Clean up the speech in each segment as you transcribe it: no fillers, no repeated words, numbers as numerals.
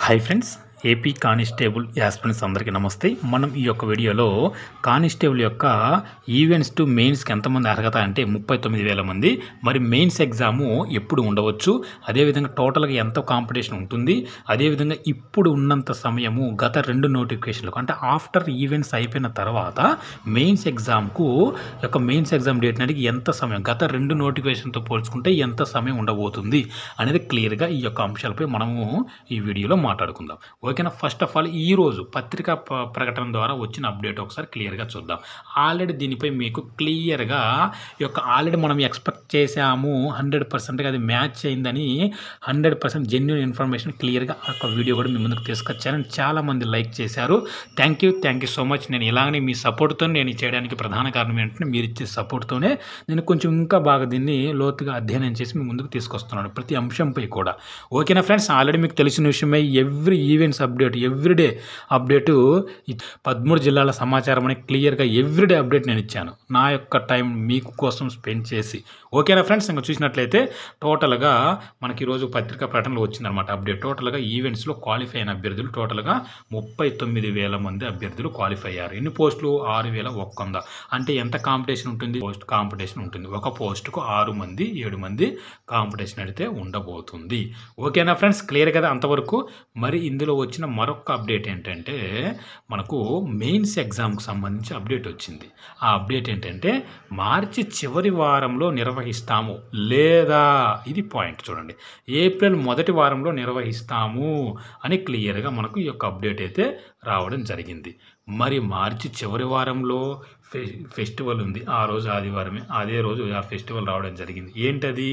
Hi friends, AP constable aspirants అందరికీ నమస్తే. మనం ఈ యొక్క వీడియోలో కానిస్టేబుల్ యొక్క ఈవెంట్స్ టు మెయిన్స్కి ఎంతమంది అర్హత అంటే 39,000 మంది. మరి మెయిన్స్ ఎగ్జాము ఎప్పుడు ఉండవచ్చు, అదేవిధంగా టోటల్గా ఎంత కాంపిటీషన్ ఉంటుంది, అదేవిధంగా ఇప్పుడు ఉన్నంత సమయము గత 2 నోటిఫికేషన్లకు అంటే ఆఫ్టర్ ఈవెంట్స్ అయిపోయిన తర్వాత మెయిన్స్ ఎగ్జామ్కు యొక్క మెయిన్స్ ఎగ్జామ్ డేట్ అనేది ఎంత సమయం గత 2 నోటిఫికేషన్తో పోల్చుకుంటే ఎంత సమయం ఉండబోతుంది అనేది క్లియర్గా ఈ యొక్క అంశాలపై మనము ఈ వీడియోలో మాట్లాడుకుందాం. ఓకేనా. ఫస్ట్ ఆఫ్ ఆల్ ఈరోజు పత్రికా ప్రకటన ద్వారా వచ్చిన అప్డేట్ ఒకసారి క్లియర్గా చూద్దాం. ఆల్రెడీ దీనిపై మీకు క్లియర్గా ఈ యొక్క ఆల్రెడీ మనం ఎక్స్పెక్ట్ చేసాము 100%గా అది మ్యాచ్ అయిందని 100% జెన్యూన్ ఇన్ఫర్మేషన్ క్లియర్గా ఒక వీడియో కూడా మీ ముందుకు తీసుకొచ్చాను. చాలామంది లైక్ చేశారు. Thank you so much. నేను ఇలాగనే మీ సపోర్ట్తో నేను చేయడానికి ప్రధాన కారణం ఏంటంటే మీరు ఇచ్చే సపోర్ట్తోనే నేను కొంచెం ఇంకా బాగా దీన్ని లోతుగా అధ్యయనం చేసి మీ ముందుకు తీసుకొస్తున్నాను ప్రతి అంశంపై కూడా. ఓకేనా ఫ్రెండ్స్, ఆల్రెడీ మీకు తెలిసిన విషయమే every events update everyday update 13 జిల్లాల సమాచారం అని క్లియర్గా ఎవ్రీడే అప్డేట్ నేను ఇచ్చాను నా యొక్క టైం మీకు కోసం స్పెండ్ చేసి. ఓకేనా ఫ్రెండ్స్, ఇంకా చూసినట్లయితే టోటల్గా మనకి ఈరోజు పత్రికా ప్రకటనలో వచ్చిందనమాట అప్డేట్. టోటల్గా ఈవెంట్స్లో క్వాలిఫై అయిన అభ్యర్థులు టోటల్గా 39,000 మంది అభ్యర్థులు క్వాలిఫై అయ్యారు. ఎన్ని పోస్టులు? 6,100. అంటే ఎంత కాంపిటీషన్ ఉంటుంది? పోస్ట్ కాంపిటీషన్ ఉంటుంది. ఒక పోస్టుకు 6 మంది 7 మంది కాంపిటీషన్ అయితే ఉండబోతుంది. ఓకేనా ఫ్రెండ్స్, క్లియర్ కదా అంతవరకు. మరి ఇందులో వచ్చిన మరొక అప్డేట్ ఏంటంటే మనకు మెయిన్స్ ఎగ్జామ్కి సంబంధించి అప్డేట్ వచ్చింది. ఆ అప్డేట్ ఏంటంటే మార్చి చివరి వారంలో నిర్వహిస్తాము లేదా, ఇది పాయింట్ చూడండి, ఏప్రిల్ మొదటి వారంలో నిర్వహిస్తాము అని క్లియర్గా మనకు ఈ యొక్క అప్డేట్ అయితే రావడం జరిగింది. మరి మార్చి చివరి వారంలో ఫెస్టివల్ ఉంది, ఆ రోజు ఆదివారమే, అదే రోజు ఆ ఫెస్టివల్ రావడం జరిగింది. ఏంటది?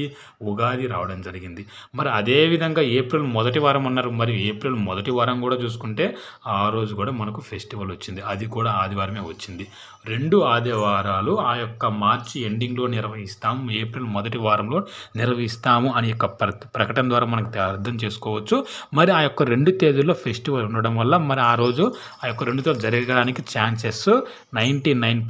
ఉగాది రావడం జరిగింది. మరి అదేవిధంగా ఏప్రిల్ మొదటి వారం అన్నారు. మరి ఏప్రిల్ మొదటి వారం కూడా చూసుకుంటే ఆ రోజు కూడా మనకు ఫెస్టివల్ వచ్చింది, అది కూడా ఆదివారమే వచ్చింది. 2 ఆదివారాలు ఆ యొక్క మార్చి ఎండింగ్లో నిర్వహిస్తాము, ఏప్రిల్ మొదటి వారంలో నిర్వహిస్తాము అని యొక్క ప్రకటన ద్వారా మనకు అర్థం చేసుకోవచ్చు. మరి ఆ యొక్క 2 తేదీల్లో ఫెస్టివల్ ఉండడం వల్ల మరి ఆ రోజు ఆ యొక్క 2 తేదీలు జరగడానికి ఛాన్సెస్ 99%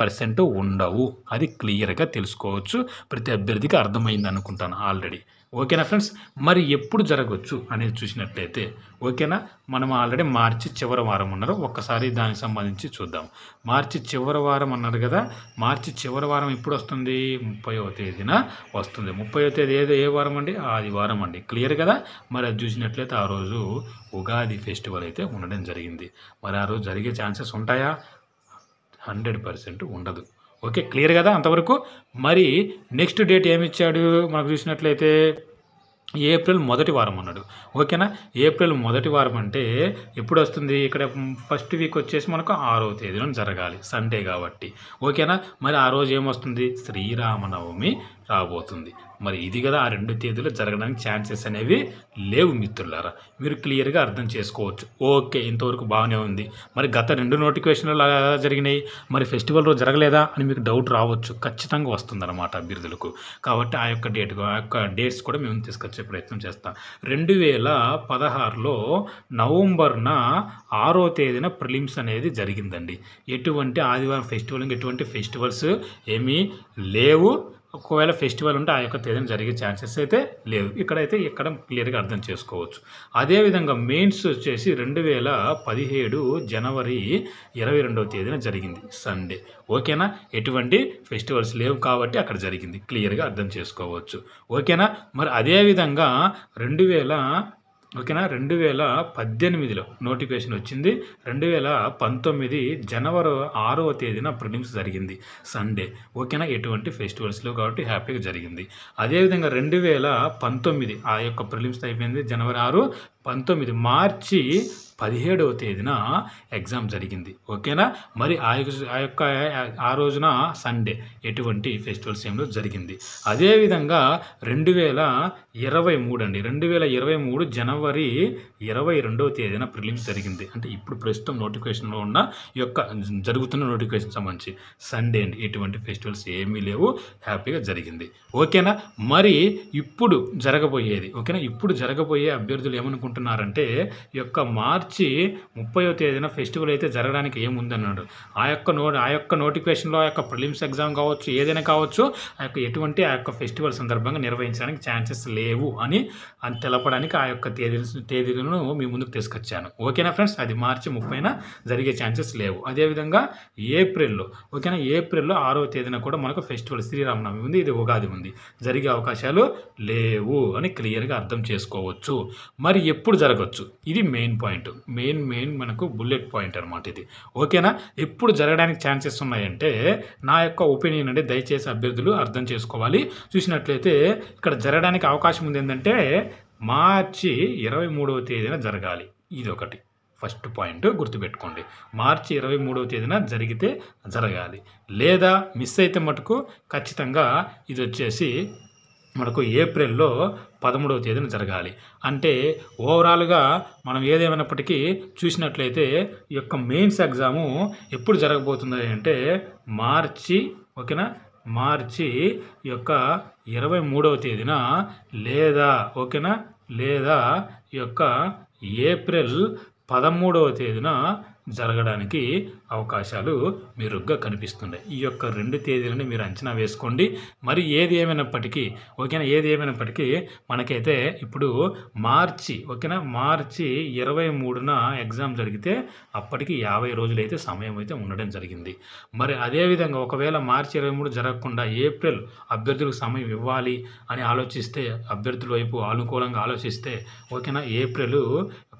ఉండవు. అది క్లియర్గా తెలుసుకోవచ్చు. ప్రతి అభ్యర్థికి అర్థమైంది అనుకుంటాను ఆల్రెడీ. ఓకేనా ఫ్రెండ్స్, మరి ఎప్పుడు జరగవచ్చు అనేది చూసినట్లయితే ఓకేనా, మనం ఆల్రెడీ మార్చి చివరి వారం ఉన్నారు. ఒక్కసారి దానికి సంబంధించి చూద్దాం. మార్చి చివరి వారం అన్నారు కదా, మార్చి చివరి వారం ఎప్పుడు వస్తుంది? 30వ తేదీన వస్తుంది. 30వ తేదీ ఏ వారం అండి? ఆదివారం అండి. క్లియర్ కదా. మరి అది చూసినట్లయితే ఆ రోజు ఉగాది ఫెస్టివల్ అయితే ఉండడం జరిగింది. మరి ఆ రోజు జరిగే ఛాన్సెస్ ఉంటాయా? 100% ఉండదు. ఓకే, క్లియర్ కదా అంతవరకు. మరి నెక్స్ట్ డేట్ ఏమి ఇచ్చాడు మనకు చూసినట్లయితే ఏప్రిల్ మొదటి వారం అన్నాడు. ఓకేనా, ఏప్రిల్ మొదటి వారం అంటే ఎప్పుడు వస్తుంది? ఇక్కడ ఫస్ట్ వీక్ వచ్చేసి మనకు 6వ తేదీన జరగాలి, సండే కాబట్టి. ఓకేనా, మరి ఆ రోజు ఏమొస్తుంది? శ్రీరామనవమి రాబోతుంది. మరి ఇది కదా ఆ 2 తేదీలు జరగడానికి ఛాన్సెస్ అనేవి లేవు మిత్రులారా, మీరు క్లియర్గా అర్థం చేసుకోవచ్చు. ఓకే, ఇంతవరకు బాగానే ఉంది. మరి గత 2 నోటిఫికేషన్లు అలా జరిగినాయి, మరి ఫెస్టివల్ రోజు జరగలేదా అని మీకు డౌట్ రావచ్చు. ఖచ్చితంగా వస్తుందన్నమాట అభ్యర్థులకు. కాబట్టి ఆ యొక్క డేట్స్ కూడా మేము తీసుకొచ్చే ప్రయత్నం చేస్తాం. 2016లో నవంబర్న 6వ తేదీన ప్రిలిమ్స్ అనేది జరిగిందండి. ఎటువంటి ఆదివారం ఫెస్టివల్, ఎటువంటి ఫెస్టివల్స్ ఏమీ లేవు. ఒకవేళ ఫెస్టివల్ ఉంటే ఆ యొక్క తేదీన జరిగే ఛాన్సెస్ అయితే లేవు. ఇక్కడ క్లియర్గా అర్థం చేసుకోవచ్చు. అదేవిధంగా మెయిన్స్ వచ్చేసి 2017 జనవరి 22వ తేదీన జరిగింది, సండే. ఓకేనా, ఎటువంటి ఫెస్టివల్స్ లేవు కాబట్టి అక్కడ జరిగింది, క్లియర్గా అర్థం చేసుకోవచ్చు. ఓకేనా, మరి అదేవిధంగా 2018లో నోటిఫికేషన్ వచ్చింది. 2019 జనవరి 6వ తేదీన ప్రిలిమ్స్ జరిగింది, సండే. ఓకేనా, ఎటువంటి ఫెస్టివల్స్ లేవు కాబట్టి హ్యాపీగా జరిగింది. అదేవిధంగా 2019 ఆ యొక్క ప్రిలిమ్స్ అయిపోయింది జనవరి 6. 19 మార్చి 17వ తేదీన ఎగ్జామ్ జరిగింది. ఓకేనా, మరి ఆ రోజున సండే, ఎటువంటి ఫెస్టివల్స్ ఏమో జరిగింది. అదేవిధంగా 2023 అండి, 2023 జనవరి 22వ తేదీన ప్రిలిమ్స్ జరిగింది. అంటే ఇప్పుడు ప్రస్తుతం నోటిఫికేషన్లో ఉన్న ఈ యొక్క జరుగుతున్న నోటిఫికేషన్ సంబంధించి సండే అండి, ఎటువంటి ఫెస్టివల్స్ ఏమీ లేవు, హ్యాపీగా జరిగింది. ఓకేనా, మరి ఇప్పుడు జరగబోయేది, ఓకేనా, ఇప్పుడు జరగబోయే అభ్యర్థులు ఏమనుకుంటున్నారు ఏమనుకుంటున్నారంటే ఈ యొక్క మార్చి 30వ తేదీన ఫెస్టివల్ అయితే జరగడానికి ఏముందన్నాడు. ఆ యొక్క నోటిఫికేషన్లో ఆ యొక్క ప్రిలిమ్స్ ఎగ్జామ్ కావచ్చు, ఏదైనా కావచ్చు, ఆ యొక్క ఫెస్టివల్ సందర్భంగా నిర్వహించడానికి ఛాన్సెస్ లేవు అని తెలపడానికి ఆ యొక్క తేదీలను మీ ముందుకు తీసుకొచ్చాను. ఓకేనా ఫ్రెండ్స్, అది మార్చి 30న జరిగే ఛాన్సెస్ లేవు. అదేవిధంగా ఏప్రిల్లో, ఓకేనా, ఏప్రిల్లో 6వ తేదీన కూడా మనకు ఫెస్టివల్ శ్రీరామనవమి ఉంది, ఇది ఉగాది ఉంది, జరిగే అవకాశాలు లేవు అని క్లియర్గా అర్థం చేసుకోవచ్చు. మరి ఎప్పుడు జరగచ్చు, ఇది మెయిన్ పాయింట్, మెయిన్ మనకు బుల్లెట్ పాయింట్ అనమాట ఇది. ఓకేనా, ఎప్పుడు జరగడానికి ఛాన్సెస్ ఉన్నాయంటే నా యొక్క ఒపీనియన్ అంటే దయచేసి అభ్యర్థులు అర్థం చేసుకోవాలి. చూసినట్లయితే ఇక్కడ జరగడానికి అవకాశం ఉంది ఏంటంటే మార్చి 23వ తేదీన జరగాలి. ఇది ఒకటి ఫస్ట్ పాయింట్ గుర్తుపెట్టుకోండి. మార్చి 23వ తేదీన జరిగితే జరగాలి, లేదా మిస్ అయితే మటుకు ఖచ్చితంగా ఇది వచ్చేసి మనకు ఏప్రిల్లో 13వ తేదీన జరగాలి. అంటే ఓవరాల్గా మనం ఏదేమైనప్పటికీ చూసినట్లయితే ఈ యొక్క మెయిన్స్ ఎగ్జాము ఎప్పుడు జరగబోతుంది అంటే మార్చి, ఓకేనా, మార్చి యొక్క 23వ తేదీన లేదా, ఓకేనా, లేదా ఈ యొక్క ఏప్రిల్ 13వ తేదీన జరగడానికి అవకాశాలు మెరుగ్గా కనిపిస్తున్నాయి. ఈ యొక్క 2 తేదీలను మీరు అంచనా వేసుకోండి. మరి ఏది ఏమైనప్పటికీ, ఓకేనా, ఏది ఏమైనప్పటికీ మనకైతే ఇప్పుడు మార్చి, ఓకేనా, మార్చి 23న ఎగ్జామ్ జరిగితే అప్పటికి 50 రోజులైతే సమయం అయితే ఉండడం జరిగింది. మరి అదేవిధంగా ఒకవేళ మార్చి 23 జరగకుండా ఏప్రిల్ అభ్యర్థులకు సమయం ఇవ్వాలి అని ఆలోచిస్తే, అభ్యర్థుల వైపు అనుకూలంగా ఆలోచిస్తే, ఓకేనా, ఏప్రిల్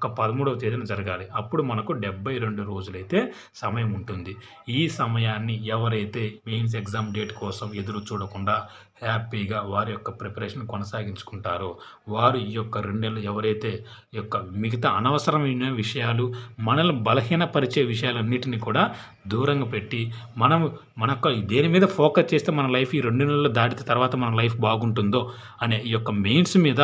13వ తేదీన జరగాలి. అప్పుడు మనకు 72 రోజులైతే సమయం ఉంటుంది. ఈ సమయాన్ని ఎవరైతే మెయిన్స్ ఎగ్జామ్ డేట్ కోసం ఎదురు చూడకుండా హ్యాపీగా వారి యొక్క ప్రిపరేషన్ కొనసాగించుకుంటారో వారు ఈ యొక్క 2 నెలలు ఎవరైతే ఈ యొక్క మిగతా అనవసరమైన విషయాలు, మనల్ని బలహీనపరిచే విషయాలన్నిటిని కూడా దూరంగా పెట్టి మనకు దేని మీద ఫోకస్ చేస్తే మన లైఫ్ ఈ 2 నెలలు దాటిన తర్వాత మన లైఫ్ బాగుంటుందో అనే ఈ యొక్క మెయిన్స్ మీద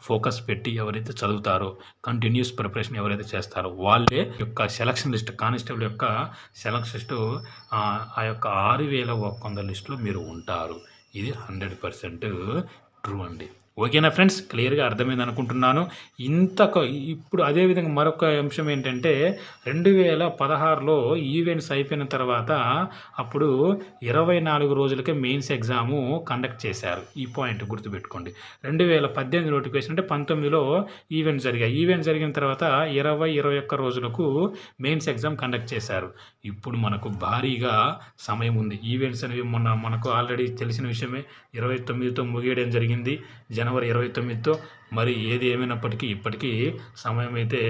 ఫోకస్ పెట్టి ఎవరైతే చదువుతారో, కంటిన్యూస్ ప్రిపరేషన్ ఎవరైతే చేస్తారో వాళ్ళే యొక్క సెలక్షన్ లిస్ట్, కానిస్టేబుల్ యొక్క సెలక్షన్ లిస్టు ఆ యొక్క 6100 లిస్టులో మీరు ఉంటారు. ఇది 100% ట్రూ అండి. ఓకేనా ఫ్రెండ్స్, క్లియర్గా అర్థమైంది అనుకుంటున్నాను. ఇప్పుడు అదేవిధంగా మరొక అంశం ఏంటంటే 2016లో ఈవెంట్స్ అయిపోయిన తర్వాత అప్పుడు 24 రోజులకే మెయిన్స్ ఎగ్జాము కండక్ట్ చేశారు. ఈ పాయింట్ గుర్తుపెట్టుకోండి. 2018 నోటిఫికేషన్ అంటే 19లో ఈవెంట్స్ జరిగాయి. ఈవెంట్స్ జరిగిన తర్వాత 21 రోజులకు మెయిన్స్ ఎగ్జామ్ కండక్ట్ చేశారు. ఇప్పుడు మనకు భారీగా సమయం ఉంది. ఈవెంట్స్ అనేవి మనకు ఆల్రెడీ తెలిసిన విషయమే, 29తో ముగియడం జరిగింది, జనవరి 29తో. మరి ఏది ఏమైనప్పటికీ ఇప్పటికీ సమయం అయితే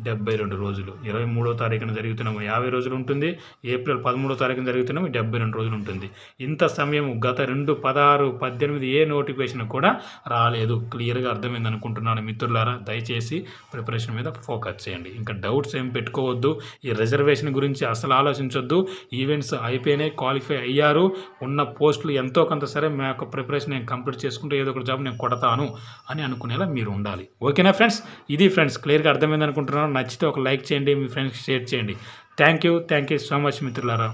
72 రోజులు. 23వ తారీఖున జరుగుతున్నాము 50 రోజులు ఉంటుంది, ఏప్రిల్ 13వ తారీఖున జరుగుతున్నాము 72 రోజులు ఉంటుంది. ఇంత సమయం గత 16, 18 ఏ నోటిఫికేషన్ కూడా రాలేదు. క్లియర్గా అర్థమైంది అనుకుంటున్నాను మిత్రులారా. దయచేసి ప్రిపరేషన్ మీద ఫోకస్ చేయండి. ఇంకా డౌట్స్ ఏం పెట్టుకోవద్దు. ఈ రిజర్వేషన్ గురించి అసలు ఆలోచించొద్దు. ఈవెంట్స్ అయిపోయినాయి, క్వాలిఫై అయ్యారు, ఉన్న పోస్టులు ఎంతో కొంత సరే మా యొక్క ప్రిపరేషన్ నేను కంప్లీట్ చేసుకుంటే ఏదో ఒక జాబ్ నేను కొడతాను అని అనుకునేలా మీరు ఉండాలి. ఓకేనా ఫ్రెండ్స్, ఇది ఫ్రెండ్స్ క్లియర్గా అర్థమైంది అనుకుంటున్నాను. నచ్చితే ఒక లైక్ చేయండి, మీ ఫ్రెండ్స్కి షేర్ చేయండి. థ్యాంక్ యూ సో మచ్ మిత్రులారా.